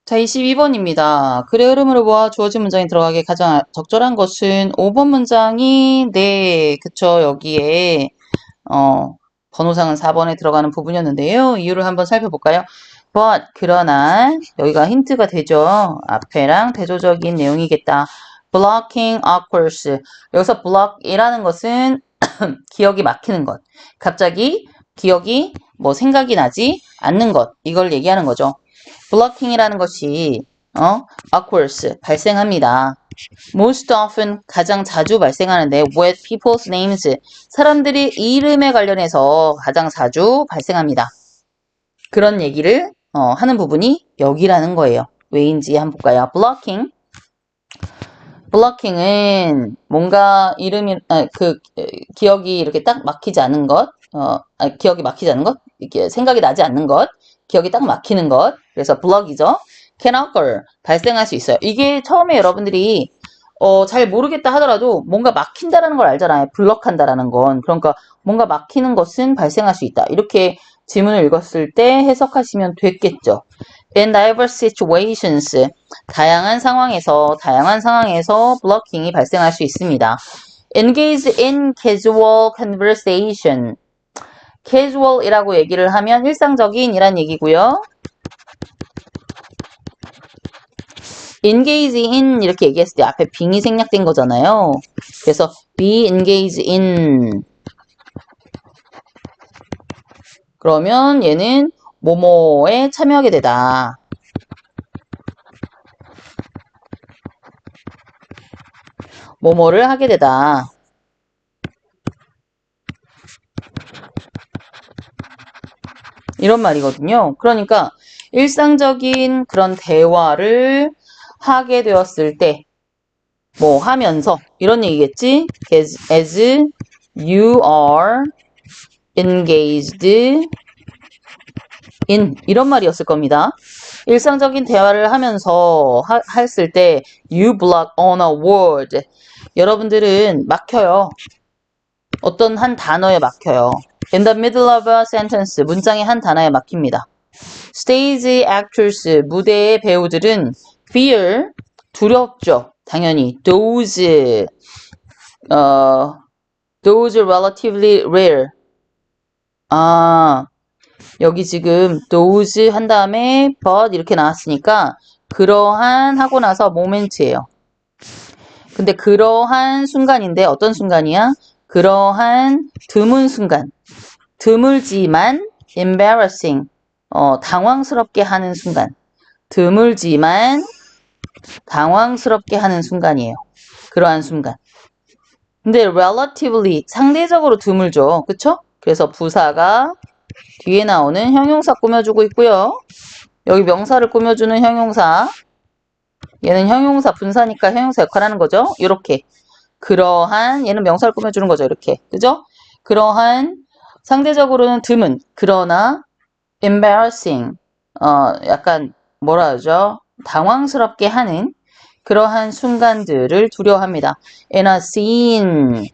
자, 22번입니다. 글의 흐름으로 보아 주어진 문장에 들어가기에 가장 적절한 것은 5번 문장이, 네, 그쵸. 여기에, 어, 번호상은 4번에 들어가는 부분이었는데요. 이유를 한번 살펴볼까요? But, 그러나, 여기가 힌트가 되죠. 앞에랑 대조적인 내용이겠다. Blocking awkward. 여기서 block이라는 것은 기억이 막히는 것. 갑자기 기억이 생각이 나지 않는 것. 이걸 얘기하는 거죠. 블로킹이라는 것이 awkward 발생합니다. Most often 가장 자주 발생하는데 with people's names 사람들이 이름에 관련해서 가장 자주 발생합니다. 그런 얘기를 하는 부분이 여기라는 거예요. 왜인지 한번 볼까요? 블로킹은 뭔가 이름이 기억이 이렇게 딱 막히지 않은 것, 기억이 막히지 않는 것, 이렇게 생각이 나지 않는 것, 기억이 딱 막히는 것. 그래서 블럭이죠. Can occur 발생할 수 있어요. 이게 처음에 여러분들이 잘 모르겠다 하더라도 뭔가 막힌다라는 걸 알잖아요. 블럭한다라는 건. 그러니까 뭔가 막히는 것은 발생할 수 있다. 이렇게 지문을 읽었을 때 해석하시면 됐겠죠. In diverse situations, 다양한 상황에서 블로킹이 발생할 수 있습니다. Engage in casual conversation. casual이라고 얘기를 하면 일상적인이란 얘기고요. engage in 이렇게 얘기했을 때 앞에 being이 생략된 거잖아요. 그래서 be engaged in. 그러면 얘는 뭐뭐에 참여하게 되다. 뭐뭐를 하게 되다. 이런 말이거든요. 그러니까 일상적인 그런 대화를 하게 되었을 때 하면서 이런 얘기겠지? As you are engaged in 이런 말이었을 겁니다. 일상적인 대화를 하면서 했을 때 you block on a word 여러분들은 막혀요. 어떤 한 단어에 막혀요. In the middle of a sentence 문장의 한 단어에 막힙니다. Stage actors 무대의 배우들은 fear 두렵죠. 당연히 those relatively rare 여기 지금 those 한 다음에 but 이렇게 나왔으니까 그러한 하고 나서 moment예요. 근데 그러한 순간인데 어떤 순간이야? 그러한 드문 순간. 드물지만 embarrassing. 당황스럽게 하는 순간. 드물지만 당황스럽게 하는 순간이에요. 그러한 순간. 근데 relatively 상대적으로 드물죠. 그쵸? 그래서 부사가 뒤에 나오는 형용사 꾸며주고 있고요. 여기 명사를 꾸며주는 형용사. 얘는 형용사 분사니까 형용사 역할하는 거죠. 이렇게. 그러한 얘는 명사를 꾸며주는 거죠. 이렇게. 그죠? 그러한 상대적으로는 드문 그러나 embarrassing 약간 뭐라 하죠? 당황스럽게 하는 그러한 순간들을 두려워합니다. In a scene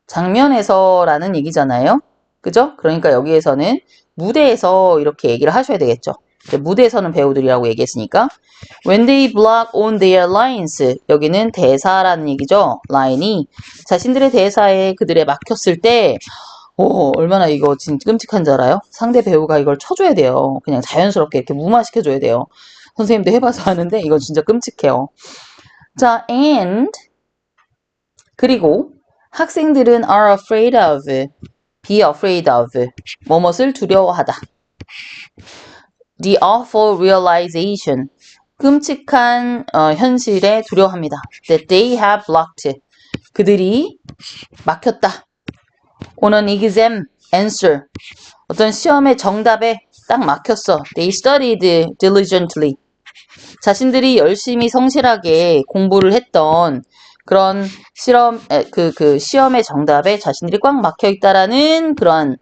장면에서라는 얘기잖아요. 그죠? 그러니까 여기에서는 무대에서 이렇게 얘기를 하셔야 되겠죠. 무대에서는 배우들이라고 얘기했으니까 When they block on their lines 여기는 대사라는 얘기죠. 라인이 자신들의 대사에 그들의 막혔을 때 얼마나 이거 진짜 끔찍한 줄 알아요? 상대 배우가 이걸 쳐줘야 돼요. 그냥 자연스럽게 이렇게 무마시켜줘야 돼요. 선생님도 해봐서 하는데 이건 진짜 끔찍해요. 자, and 그리고 학생들은 are afraid of, be afraid of, 뭐뭇을 두려워하다. The awful realization, 끔찍한 현실에 두려워합니다. That they have blocked, 그들이 막혔다. On an exam answer, 어떤 시험의 정답에 딱 막혔어. They studied diligently. 자신들이 열심히 성실하게 공부를 했던 그런 시험의 정답에 자신들이 꽉 막혀 있다라는 그런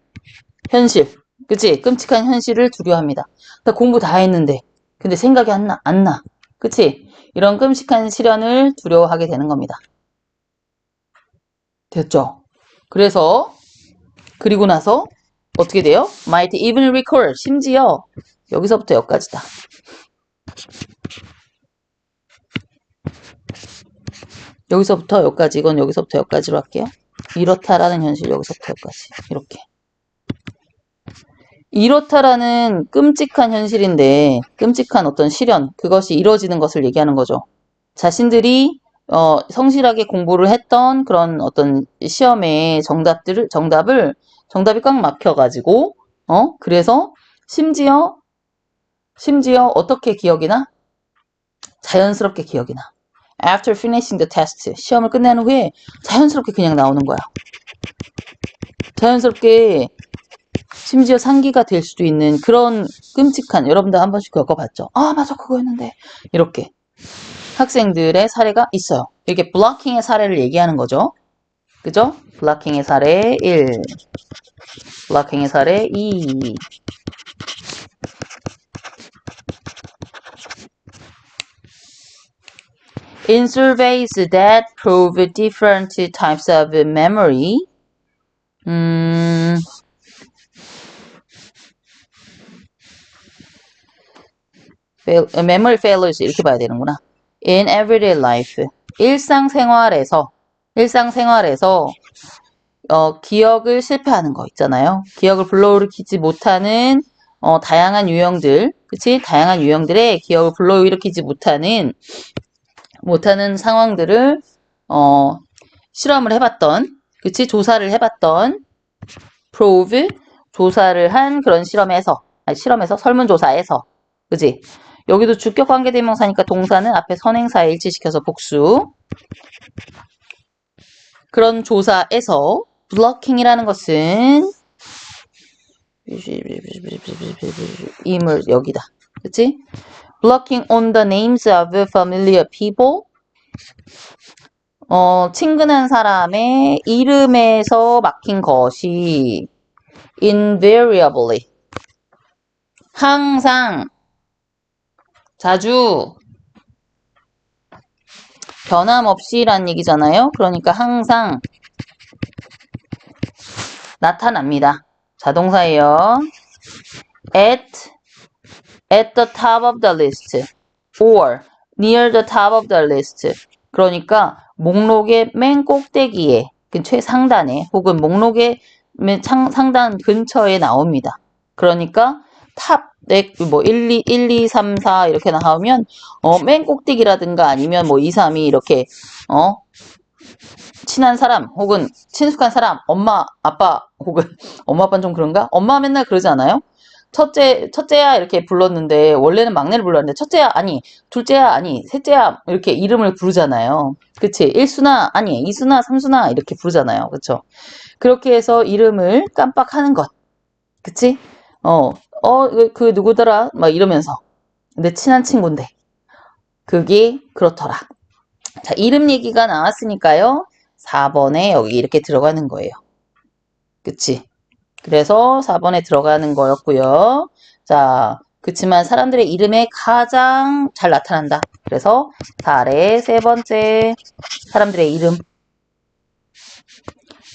현실. 그치? 끔찍한 현실을 두려워합니다. 그러니까 공부 다 했는데, 근데 생각이 안 나. 그치? 이런 끔찍한 시련을 두려워하게 되는 겁니다. 됐죠? 그리고 나서 어떻게 돼요? Might even recall. 심지어 여기서부터 여기까지다. 여기서부터 여기까지, 이건 여기서부터 여기까지로 할게요. 이렇다라는 현실, 여기서부터 여기까지. 이렇게. 이렇다라는 끔찍한 현실인데, 끔찍한 어떤 실현, 그것이 이루어지는 것을 얘기하는 거죠. 자신들이 성실하게 공부를 했던 그런 어떤 시험의 정답이 꽉 막혀가지고, 그래서 심지어 어떻게 기억이 나? 자연스럽게 기억이 나. After finishing the test, 시험을 끝낸 후에 자연스럽게 그냥 나오는 거야. 자연스럽게 심지어 상기가 될 수도 있는 그런 끔찍한, 여러분들 한 번씩 겪어봤죠? 아, 맞아, 그거였는데. 이렇게 학생들의 사례가 있어요. 이렇게 블로킹의 사례를 얘기하는 거죠. 그죠? 블로킹의 사례 1, 블로킹의 사례 2. In surveys that prove different types of memory, memory failures 이렇게 봐야 되는구나. In everyday life, 일상생활에서 기억을 실패하는 거 있잖아요. 기억을 불러일으키지 못하는 다양한 유형들, 그치? 다양한 유형들의 기억을 불러일으키지 못하는 상황들을 실험을 해봤던, 그치? 조사를 해봤던, prove, 조사를 한 그런 실험에서 설문조사에서, 그치? 여기도 주격 관계대명사니까 동사는 앞에 선행사에 일치시켜서 복수. 그런 조사에서 블로킹이라는 것은 임을 여기다, 그치? Blocking on the names of familiar people. 친근한 사람의 이름에서 막힌 것이 invariably, 항상, 자주, 변함없이란 얘기잖아요. 그러니까 항상 나타납니다. 자동사예요. at the top of the list or near the top of the list. 그러니까 목록의 맨 꼭대기에, 그 최상단에, 혹은 목록의 상단 근처에 나옵니다. 그러니까 탑, 뭐 1, 2, 3, 4 이렇게 나오면 맨 꼭대기라든가 아니면 뭐 2, 3이 이렇게 친한 사람 혹은 친숙한 사람, 엄마, 아빠 혹은 엄마, 아빠는 좀 그런가? 엄마 맨날 그러지 않아요? 첫째야 이렇게 불렀는데 원래는 막내를 불렀는데 첫째야 아니, 둘째야 아니, 셋째야 이렇게 이름을 부르잖아요. 그치? 1순아 아니, 2순아, 3순아 이렇게 부르잖아요. 그쵸? 그렇게 해서 이름을 깜빡하는 것. 그치? 그 누구더라? 막 이러면서. 내 친한 친구인데. 그게 그렇더라. 자, 이름 얘기가 나왔으니까요. 4번에 여기 이렇게 들어가는 거예요. 그치? 그래서 4번에 들어가는 거였고요. 자, 그치만 사람들의 이름에 가장 잘 나타난다. 그래서 4의 세 번째, 사람들의 이름.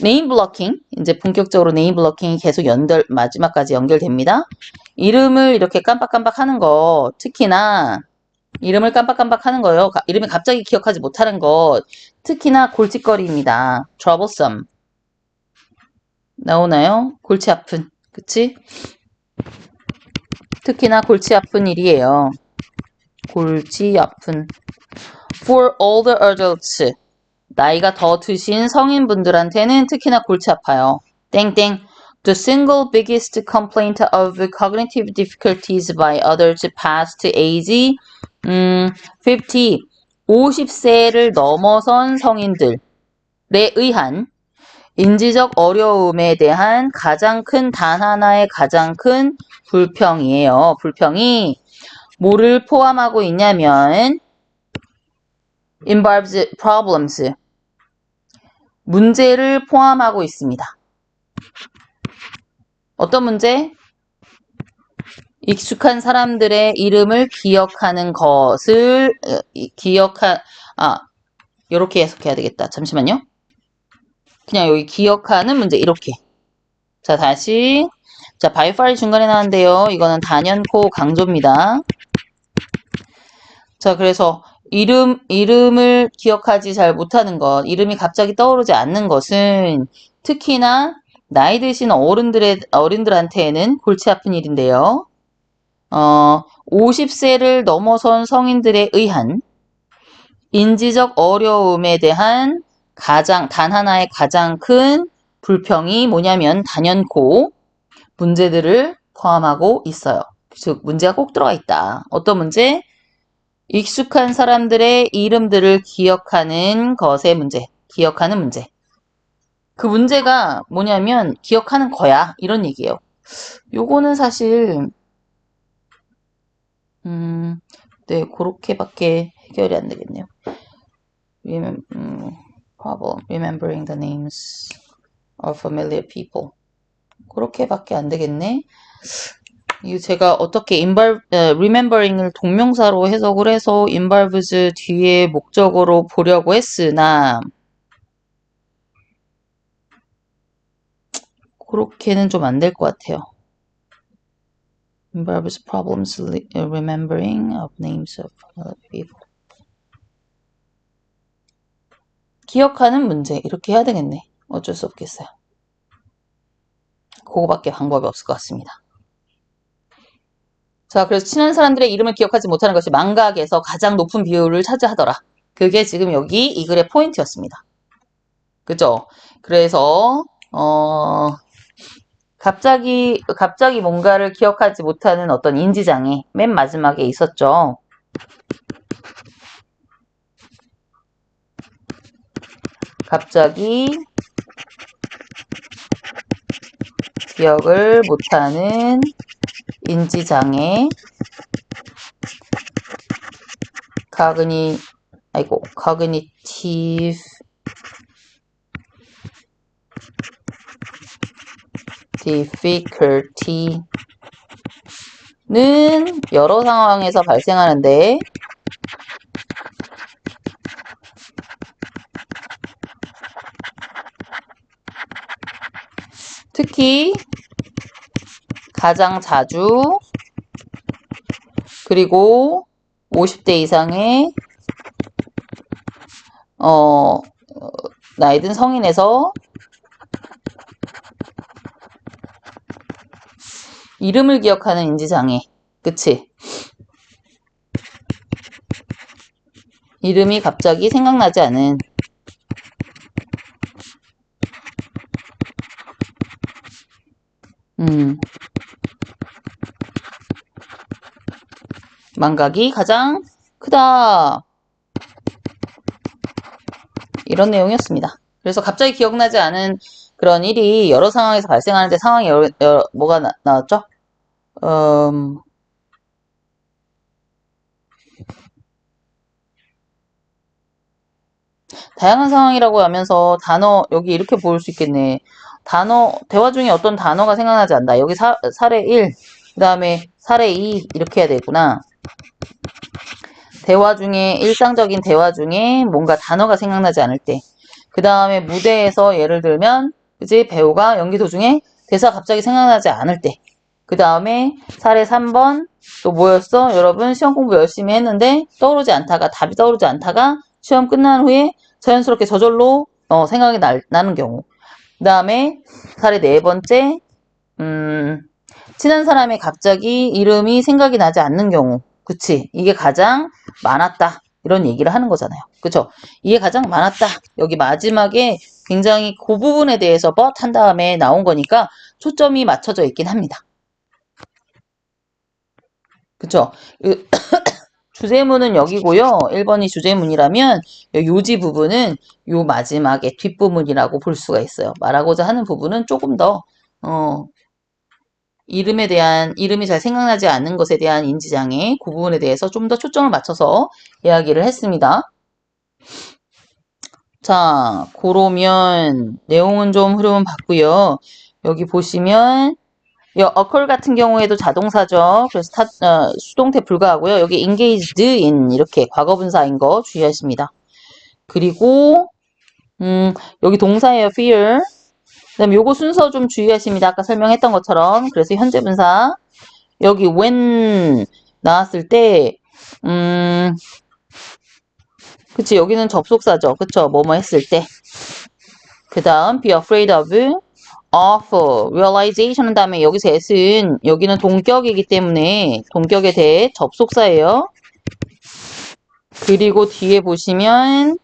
네임 블로킹, 이제 본격적으로 네임 블로킹이 계속 마지막까지 연결됩니다. 이름을 이렇게 깜빡깜빡 하는 거, 특히나 이름을 깜빡깜빡 하는 거요. 이름을 갑자기 기억하지 못하는 것, 특히나 골칫거리입니다. troublesome. 나오나요? 골치 아픈. 그치? 특히나 골치 아픈 일이에요. 골치 아픈. For older adults. 나이가 더 드신 성인분들한테는 특히나 골치 아파요. 땡땡. The single biggest complaint of cognitive difficulties by others past age 50. 50세를 넘어선 성인들에 의한 인지적 어려움에 대한 가장 큰 단 하나의 가장 큰 불평이에요. 불평이 뭐를 포함하고 있냐면 involves problems. 문제를 포함하고 있습니다. 어떤 문제? 익숙한 사람들의 이름을 기억하는 것을 요렇게 해석해야 되겠다. 잠시만요. 그냥 여기 기억하는 문제 이렇게. 자, 다시. 자, 바이팔이 중간에 나왔는데요. 이거는 단연코 강조입니다. 자, 그래서 이름을 기억하지 잘 못하는 것, 이름이 갑자기 떠오르지 않는 것은 특히나 나이 드신 어른들한테는 골치 아픈 일인데요. 50세를 넘어선 성인들에 의한 인지적 어려움에 대한 단 하나의 가장 큰 불평이 뭐냐면 단연코 문제들을 포함하고 있어요. 즉, 문제가 꼭 들어가 있다. 어떤 문제? 익숙한 사람들의 이름들을 기억하는 것의 문제. 기억하는 문제. 그 문제가 뭐냐면 기억하는 거야. 이런 얘기예요. 요거는 사실 네, 그렇게밖에 해결이 안 되겠네요. Problem. Remembering the names of familiar people. 그렇게밖에 안 되겠네. 이 제가 어떻게 remembering을 동명사로 해석을 해서 involves 뒤에 목적으로 보려고 했으나 그렇게는 좀 안 될 것 같아요. involves problems remembering of names of people. 기억하는 문제 이렇게 해야 되겠네. 어쩔 수 없겠어요. 그거밖에 방법이 없을 것 같습니다. 자, 그래서 친한 사람들의 이름을 기억하지 못하는 것이 망각에서 가장 높은 비율을 차지하더라. 그게 지금 여기 이 글의 포인트였습니다. 그죠? 그래서 갑자기 뭔가를 기억하지 못하는 어떤 인지장애 맨 마지막에 있었죠. 갑자기 기억을 못하는 인지장애 cognitive difficulty는 여러 상황에서 발생하는데 특히 가장 자주 그리고 50대 이상의 나이 든 성인에서 이름을 기억하는 인지장애. 그치? 이름이 갑자기 생각나지 않은 망각이 가장 크다. 이런 내용이었습니다. 그래서 갑자기 기억나지 않은 그런 일이 여러 상황에서 발생하는데 상황이 뭐가 나왔죠? 다양한 상황이라고 하면서 단어 여기 이렇게 볼 수 있겠네. 대화 중에 어떤 단어가 생각나지 않는다. 여기 사례 1, 그 다음에 사례 2 이렇게 해야 되구나. 일상적인 대화 중에 뭔가 단어가 생각나지 않을 때. 그 다음에 무대에서 예를 들면, 그지? 배우가 연기 도중에 대사가 갑자기 생각나지 않을 때. 그 다음에 사례 3번, 또 뭐였어? 여러분 시험 공부 열심히 했는데 답이 떠오르지 않다가 시험 끝난 후에 자연스럽게 저절로 생각이 나는 경우. 그 다음에 사례 4번째, 친한 사람이 갑자기 이름이 생각이 나지 않는 경우. 그치? 이게 가장 많았다. 이런 얘기를 하는 거잖아요. 그쵸? 이게 가장 많았다. 여기 마지막에 굉장히 그 부분에 대해서 한 다음에 나온 거니까 초점이 맞춰져 있긴 합니다. 그쵸? 주제문은 여기고요. 1번이 주제문이라면 요지 부분은 요 마지막에 뒷부분이라고 볼 수가 있어요. 말하고자 하는 부분은 조금 더 이름이 잘 생각나지 않는 것에 대한 인지장애 그 부분에 대해서 좀 더 초점을 맞춰서 이야기를 했습니다. 자, 그러면 내용은 좀 흐름은 봤고요. 여기 보시면 occur 같은 경우에도 자동사죠. 그래서 수동태 불가하고요. 여기 engaged in 이렇게 과거분사인 거 주의하십니다. 그리고 여기 동사예요. fear. 그 다음에 요거 순서 좀 주의하십니다. 아까 설명했던 것처럼. 그래서 현재분사. 여기 when 나왔을 때 그치, 여기는 접속사죠. 그쵸, 뭐뭐 했을 때. 그 다음, be afraid of realization 한 다음에 여기서 at은 여기는 동격이기 때문에 동격에 대해 접속사예요. 그리고 뒤에 보시면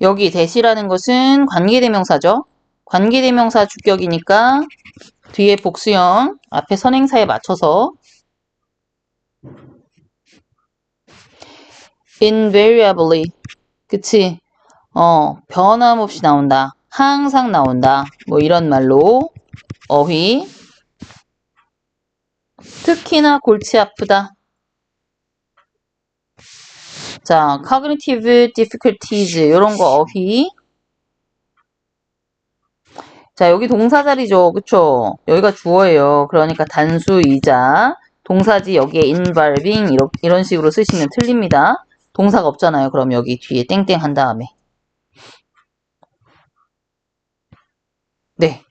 여기 that이라는 것은 관계대명사죠. 관계대명사 주격이니까 뒤에 복수형 앞에 선행사에 맞춰서 invariably 그치? 변함없이 나온다. 항상 나온다. 뭐 이런 말로 어휘 특히나 골치 아프다. 자, cognitive difficulties 이런 거 어휘. 자, 여기 동사 자리죠. 그쵸? 여기가 주어예요. 그러니까 단수이자 동사지 여기에 involving 이런 식으로 쓰시면 틀립니다. 동사가 없잖아요. 그럼 여기 뒤에 땡땡 한 다음에. 네,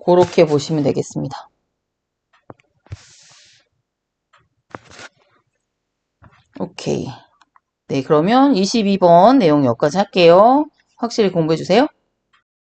그렇게 보시면 되겠습니다. 오케이. 네, 그러면 22번 내용 여기까지 할게요. 확실히 공부해 주세요.